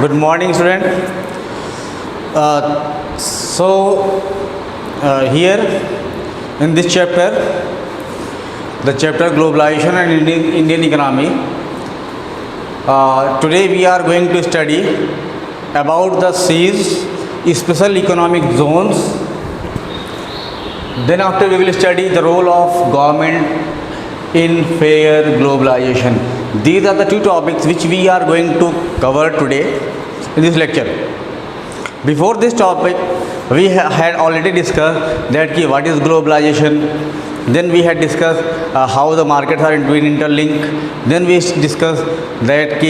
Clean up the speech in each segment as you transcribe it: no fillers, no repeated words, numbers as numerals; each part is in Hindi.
Good morning, student. Here in this chapter, the chapter globalization and Indian economy. Today we are going to study about the SEZ, special economic zones. Then after we will study the role of government in fair globalization. These are the two topics which we are going to cover today in this lecture. Before this topic, we had already discussed that what is globalization. Then we had discussed how the markets are interlinked. Then we discussed that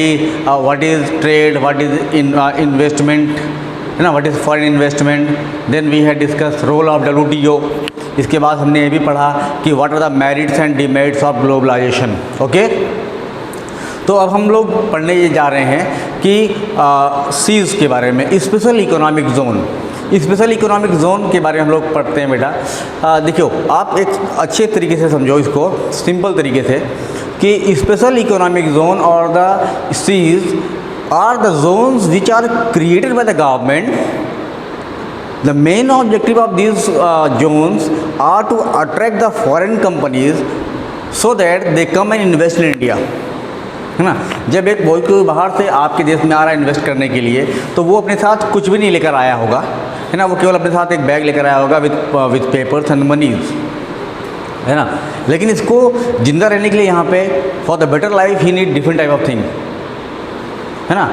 what is trade, what is investment, what is foreign investment. Then we had discussed role of WTO. इसके बाद हमने ये भी पढ़ा कि what are the merits and demerits of globalisation. Okay, तो अब हम लोग पढ़ने ये जा रहे हैं कि सीज के बारे में, special economic zone. Special economic zone के बारे में हम लोग पढ़ते हैं बेटा. देखियो, आप एक अच्छे तरीके से समझो इसको, सिंपल तरीके से, कि स्पेशल इकोनॉमिक जोन और the seize are the zones which are created by the government. The main objective of these zones are to attract the foreign companies so that they come and invest in India. है ना. जब एक कोई बाहर से आपके देश में आ रहा है इन्वेस्ट करने के लिए, तो वो अपने साथ कुछ भी नहीं लेकर आया होगा, है ना. वो केवल अपने साथ एक बैग लेकर आया होगा विथ पेपर्स एंड मनीज, है ना. लेकिन इसको जिंदा रहने के लिए यहाँ पे for the better life he need different type of thing, है ना.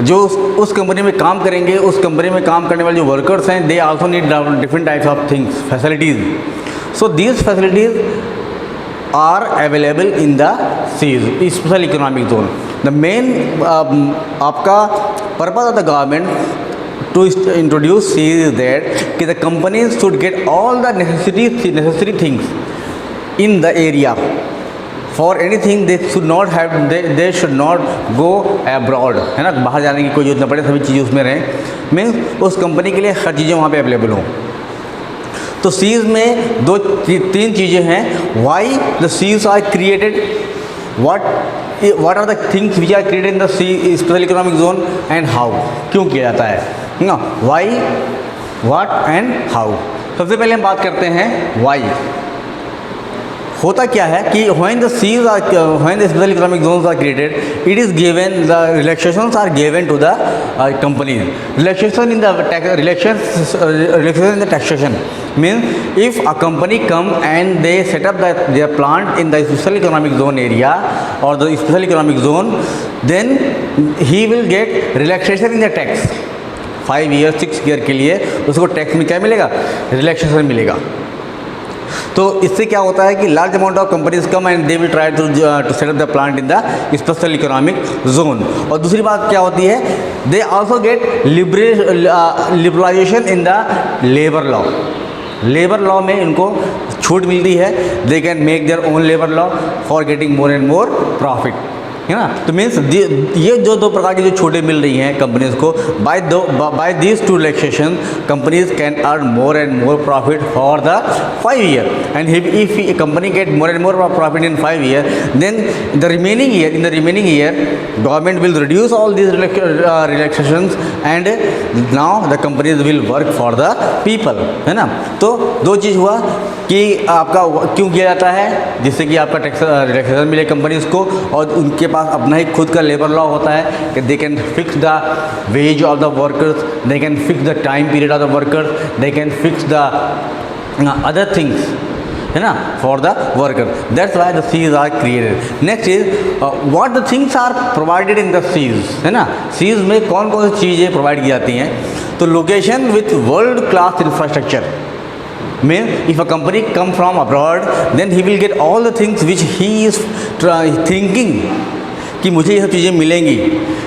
जो उस कंपनी में काम करेंगे, उस कंपनी में काम करने वाले जो वर्कर्स हैं, they also need different types of things, facilities. So these facilities are available in the SEZ, special economic zone. The main आपका purpose of the government to introduce SEZ is that कि the companies should get all the necessary things in the area. For anything they should not have, they should not go abroad, है ना. बाहर जाने की कोई जरूरत न पड़े, सभी चीज़ें उसमें रहें. मीन्स उस कंपनी के लिए हर चीज़ें वहाँ पे अवेलेबल हों. तो सीज में तीन चीज़ें हैं. Why the seize are created, what are the things which are created in the C special economic zone, and how, क्यों किया जाता है ना. Why, what and how. सबसे पहले हम बात करते हैं वाई. होता क्या है कि when the special economic zones are created, it is given, the relaxations are given to the companies. Relaxation in the taxation means if a company come and they set up their plant in the special economic zone area or the special economic zone, then he will get relaxation in the tax. 5 years 6 year के लिए उसको टैक्स में क्या मिलेगा, रिलैक्सेशन मिलेगा. तो इससे क्या होता है कि large amount of companies come and they will try to set up the plant in the special economic zone. और दूसरी बात क्या होती है, they also get liberalisation in the labour law. Labour law में इनको छूट मिलती है. They can make their own labour law for getting more and more profit, है ना. तो मीन्स ये जो दो प्रकार की जो छूटें मिल रही हैं कंपनीज को, by these two relaxation companies can earn more and more profit for the 5 year. And if a company get more and more profit in 5 year, then in the remaining year government will reduce all these relaxations and now the companies will work for the people, है ना. तो दो चीज़ हुआ कि आपका क्यों किया जाता है, जिससे कि आपका टैक्स रिलैक्सेशन मिले कंपनीज को, और उनके पास अपना ही खुद का लेबर लॉ होता है कि they can fix the wage of the workers, they can fix the time period of the workers, they can fix the other things, है ना, for the worker. That's why the seize are created. Next is what the things are provided in the SEZ, है ना. सीज में कौन कौन सी चीज़ें प्रोवाइड की जाती हैं. तो location with world class infrastructure. Mean if a company come from abroad, then he will get all the things which he is thinking कि मुझे ये सब चीज़ें मिलेंगी,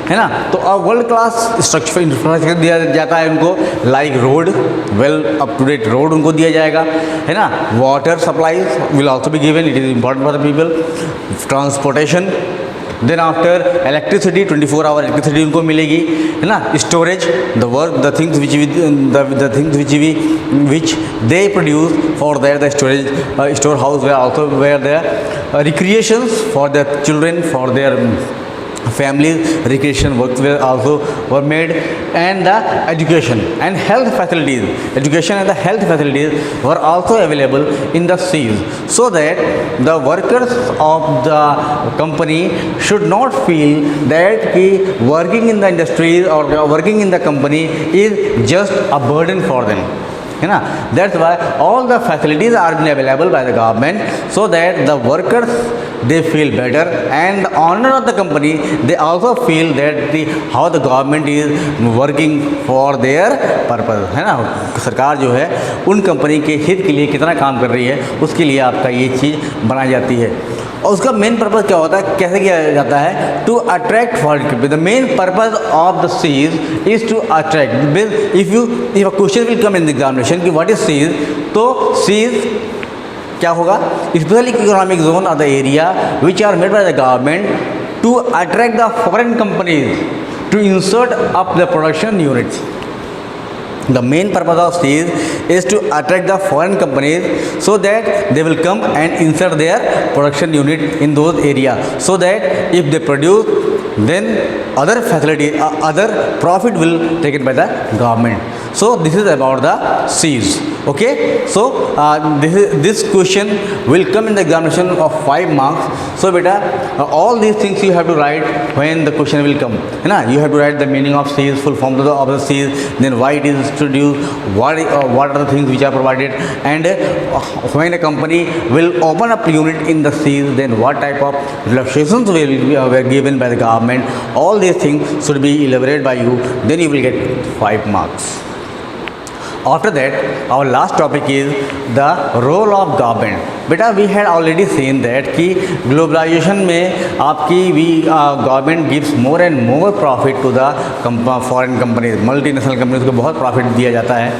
है ना. तो अब वर्ल्ड क्लास स्ट्रक्चर इंफ्रास्ट्रक्चर दिया जाता है उनको, like road, well up to date road उनको दिया जाएगा, है ना. Water supplies will also be given, it is important for the people. Transportation, then after electricity, 24 hour electricity उनको मिलेगी, है ना. Storage, the things which they produce for their the storage store house, where also where there recreations for the children, for their families, recreation works were also were made, and the education and health facilities were also available in the seas, so that the workers of the company should not feel that working in the industries or working in the company is just a burden for them. है ना, that's why all the facilities are been available by the government, so that the workers they feel better, and the owner of the company they also feel that how the government is working for their purpose, है ना, सरकार जो है उन कंपनी के हित के लिए कितना काम कर रही है उसके लिए आपका ये चीज़ बनाई जाती है। और उसका मेन पर्पज़ क्या होता है, कैसे किया जाता है, to attract foreign. The main purpose of the SEZ is to attract. If a question will come in the examination कि व्हाट इज सीज, तो सीज क्या होगा, special economic zone of the area which are made by the government to attract the foreign companies to insert up the production units. The main purpose of seas is to attract the foreign companies, so that they will come and insert their production unit in those areas, so that if they produce, then other facility, other profit will taken by the government. So this is about the seas. Okay, so this question will come in the examination of 5 marks. So beta, all these things you have to write when the question will come, है ना। You have to write the meaning of seas, full form of the seas, then why it is introduced, what are the things which are provided, and when a company will open up unit in the seas, then what type of relaxations were given by the government. All these things should be elaborated by you, then you will get 5 marks. After that, our last topic is the role of government. बेटा we had already seen that कि globalization में आपकी government gives more and more profit to the foreign companies, multinational companies को बहुत प्रॉफिट दिया जाता है।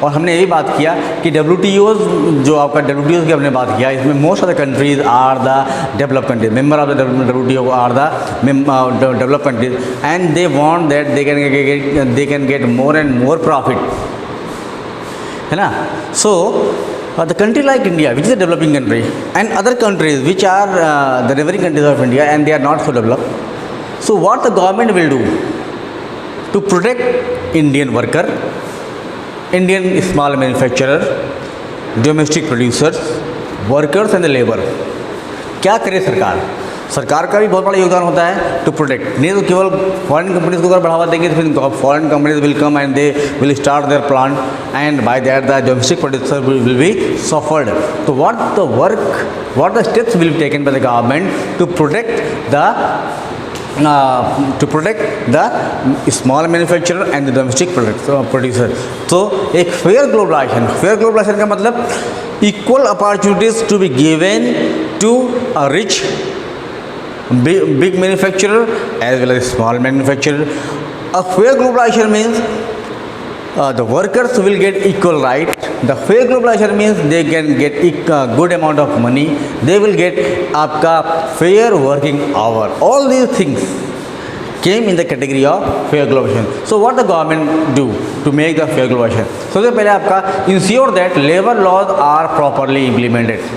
और हमने यही बात किया कि WTO जो आपका WTO की हमने बात किया, इसमें most of the countries are the develop countries, member of the WTO are the develop countries, and they want that they can get more and more profit, है ना। सो the country like India, which is a developing country, and other countries which are the neighboring countries of India, and they are not so developed. So what the government will do to protect Indian worker, Indian small manufacturer, domestic producers, workers and the labor, क्या करे सरकार? सरकार का भी बहुत बड़ा योगदान होता है टू प्रोटेक्ट। नहीं तो केवल फॉरेन कंपनीज को अगर बढ़ावा देंगे तो फिर foreign companies will come and they will start their plant, and by that the domestic producer will be suffered. तो what the steps will be taken by the government to protect the small manufacturer and the domestic producer. तो एक फेयर ग्लोबलाइजेशन का मतलब equal opportunities to be given to a rich big manufacturer as well as small manufacturer. A fair globalization means the workers will get equal right. The fair globalization means they can get good amount of money. They will get आपका fair working hour. All these things came in the category of fair globalization. So what the government do to make the fair globalization? सबसे पहले आपका ensure that labor laws are properly implemented.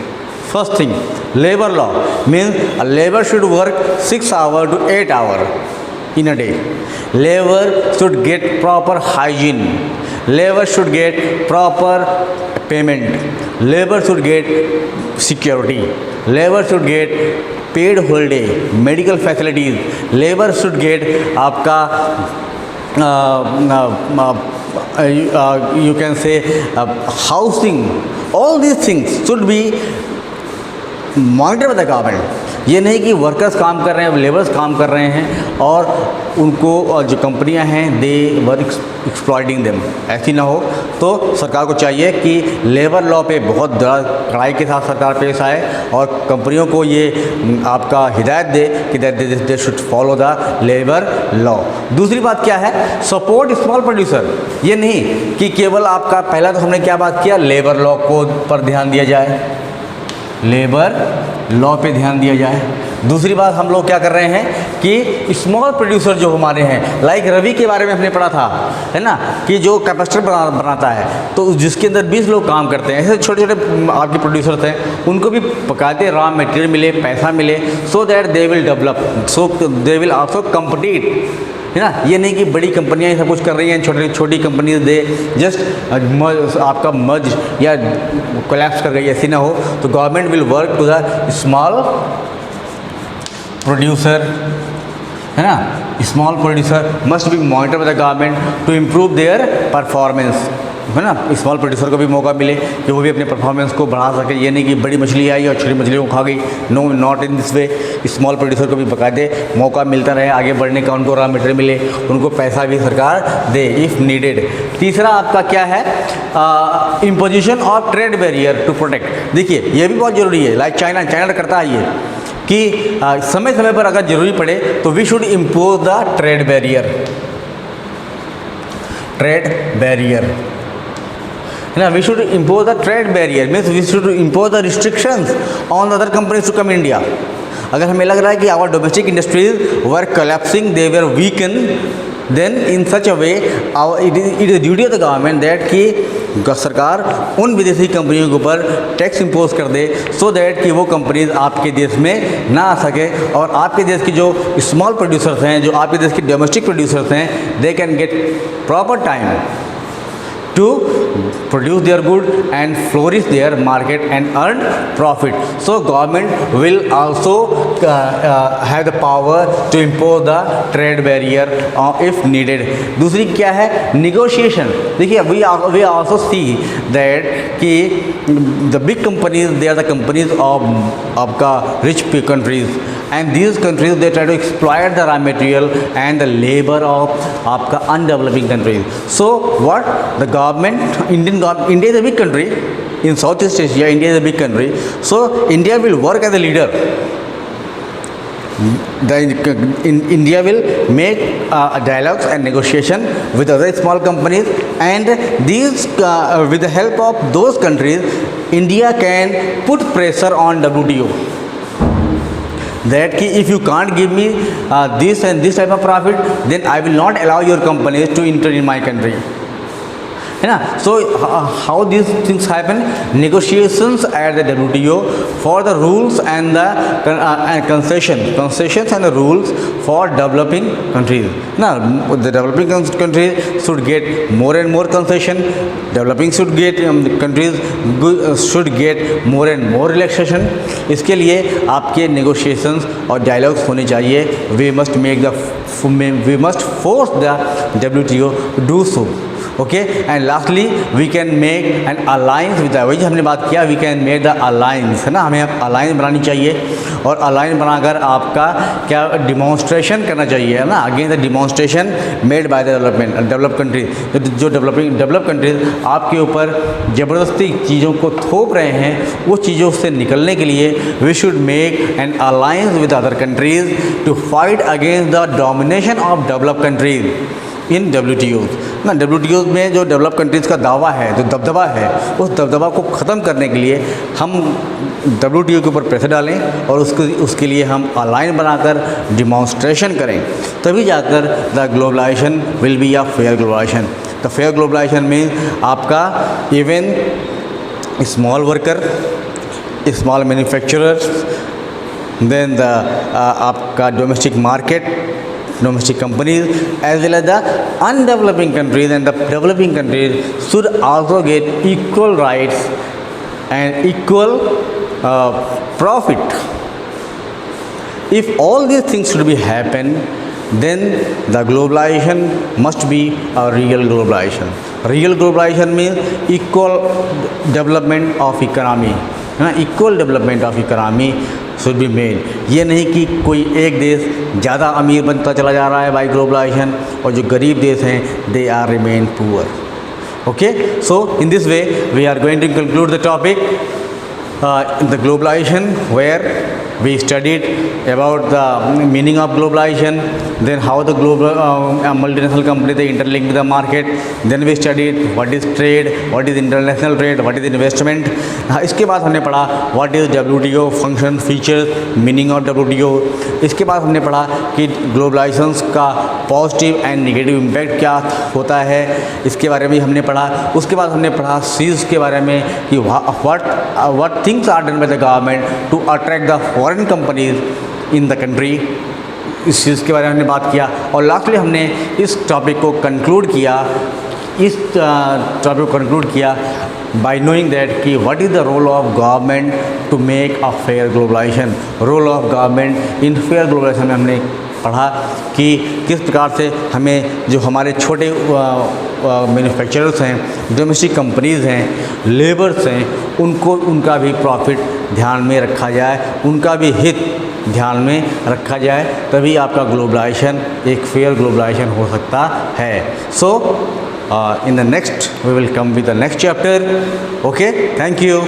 First thing, labor law means a labor should work 6 hours to 8 hours in a day. Labor should get proper hygiene. Labor should get proper payment. Labor should get security. Labor should get paid holiday, medical facilities. Labor should get आपका you can say housing. All these things should be monitor by the government. ये नहीं कि वर्कर्स काम कर रहे हैं, लेबर्स काम कर रहे हैं और उनको जो कंपनियां हैं दे वर एक्सप्लॉइटिंग देम, ऐसी ना हो। तो सरकार को चाहिए कि लेबर लॉ पे बहुत कड़ाई के साथ सरकार पेश आए और कंपनियों को ये आपका हिदायत दे कि they should follow the labour law. दूसरी बात क्या है, सपोर्ट स्मॉल प्रोड्यूसर। ये नहीं कि केवल आपका, पहला तो हमने क्या बात किया, लेबर लॉ को पर ध्यान दिया जाए, लेबर लॉ पे ध्यान दिया जाए। दूसरी बात हम लोग क्या कर रहे हैं कि स्मॉल प्रोड्यूसर जो हमारे हैं, लाइक रवि के बारे में हमने पढ़ा था, है ना, कि जो कैपेसिटर बनाता है तो जिसके अंदर 20 लोग काम करते हैं, ऐसे छोटे छोटे आपके प्रोड्यूसर्स हैं, उनको भी बकायदे रॉ मटेरियल मिले, पैसा मिले, so that they will develop, so they will also compete, है ना। ये नहीं कि बड़ी कंपनियां सब कुछ कर रही हैं, छोटी छोटी कंपनी दे जस्ट आपका मर्ज या कोलैप्स कर गई, ऐसी ना हो। तो government will work to the small producer, है ना, small producer must be monitor by the government to improve their performance, है ना। स्मॉल प्रोड्यूसर को भी मौका मिले कि वो भी अपने परफॉर्मेंस को बढ़ा सके। ये नहीं कि बड़ी मछली आई और छोटी मछलियों को खा गई, no, not in this way. Small producer को भी बाकायदे मौका मिलता रहे आगे बढ़ने का, उनको रॉ मटेरियल मिले, उनको पैसा भी सरकार दे इफ़ नीडेड। तीसरा आपका क्या है, imposition of trade barrier to protect. देखिए ये भी बहुत ज़रूरी है, लाइक चाइना करता है ये कि समय समय पर अगर ज़रूरी पड़े तो we should impose the trade barrier, है ना। We should impose the trade barrier means we should impose the restrictions on other companies to come India. अगर हमें लग रहा है कि our domestic industries were collapsing, they were weaken, then in such a way it is duty of the government that कि सरकार उन विदेशी कंपनियों के ऊपर टैक्स इम्पोज कर दे, सो दैट कि वो कंपनीज आपके देश में ना आ सके और आपके देश की जो स्मॉल प्रोड्यूसर्स हैं, जो आपके देश के डोमेस्टिक प्रोड्यूसर्स हैं, दे can get proper time to produce their good and flourish their market and earn profit. So government will also have the power to impose the trade barrier if needed. दूसरी क्या है, negotiation. देखिए we also see that कि the big companies, they are the companies of आपका rich countries, and these countries they try to exploit the raw material and the labor of आपका undeveloping countries. So what the government, India is a big country in Southeast Asia. India is a big country, so India will work as a leader. India will make dialogues and negotiation with other small companies, and these with the help of those countries, India can put pressure on WTO. That ki if you can't give me this and this type of profit, then I will not allow your companies to enter in my country, है ना। So how these things happen, negotiations at the WTO for the rules and the concessions and the rules for developing countries. Now the developing countries should get more and more concession, developing should get countries should get more and more relaxation. इसके लिए आपके negotiations और dialogues होने चाहिए. We must force the WTO to do so. Okay, and lastly we can make an alliance with, वही हमने बात किया, we can make the alliance, है ना। हमें अलायंस बनानी चाहिए और अलायंस बनाकर आपका क्या डिमॉन्स्ट्रेशन करना चाहिए, है ना, against the demonstration made by the develop countries. जो डेवलप कंट्रीज आपके ऊपर ज़बरदस्ती चीज़ों को थोप रहे हैं, वो चीज़ों से निकलने के लिए we should make an alliance with other countries to fight against the domination of develop countries in WTO ना। WTO में जो डेवलप कंट्रीज़ का दावा है, जो दबदबा है, उस दबदबा को ख़त्म करने के लिए हम WTO के ऊपर प्रेशर डालें और उसके लिए हम अलाइन बनाकर डिमॉन्स्ट्रेशन करें, तभी जाकर the globalization will be a fair globalization. The fair globalization में आपका even small worker, small manufacturers, then the आपका domestic market, domestic companies, as well as the undeveloping countries and the developing countries should also get equal rights and equal profit. If all these things should be happen, then the globalization must be a real globalization. Real globalization means equal development of economy, है ना, equal development of economy should be made. ये नहीं कि कोई एक देश ज़्यादा अमीर बनता चला जा रहा है बाय ग्लोबलाइजेशन और जो गरीब देश हैं they are remain poor. Okay, so in this way we are going to conclude the topic the globalization where we studied about the meaning of globalization, then how the global multinational companies they interlink with the market, then we studied what is trade, what is international trade, what is investment. इसके बाद हमने पढ़ा what is WTO function features, meaning of WTO. इसके बाद हमने पढ़ा कि ग्लोबलाइजेशन का पॉजिटिव एंड नेगेटिव इम्पैक्ट क्या होता है, इसके बारे में हमने पढ़ा. उसके बाद हमने पढ़ा सीज के बारे में कि what things are done by the government to attract the foreign companies in the country. इस चीज़ के बारे में हमने बात किया. और लास्टली हमने इस टॉपिक को कंक्लूड किया by knowing that कि what is the role of government to make a fair globalization. Role of government in fair globalization में हमने पढ़ा कि किस प्रकार से हमें जो हमारे छोटे मैन्युफैक्चरर्स हैं, डोमेस्टिक कंपनीज़ हैं, लेबर्स हैं, उनका भी प्रॉफिट ध्यान में रखा जाए, उनका भी हित ध्यान में रखा जाए, तभी आपका ग्लोबलाइजेशन एक फेयर ग्लोबलाइजेशन हो सकता है. सो in the next we will come with the next chapter. Okay, thank you.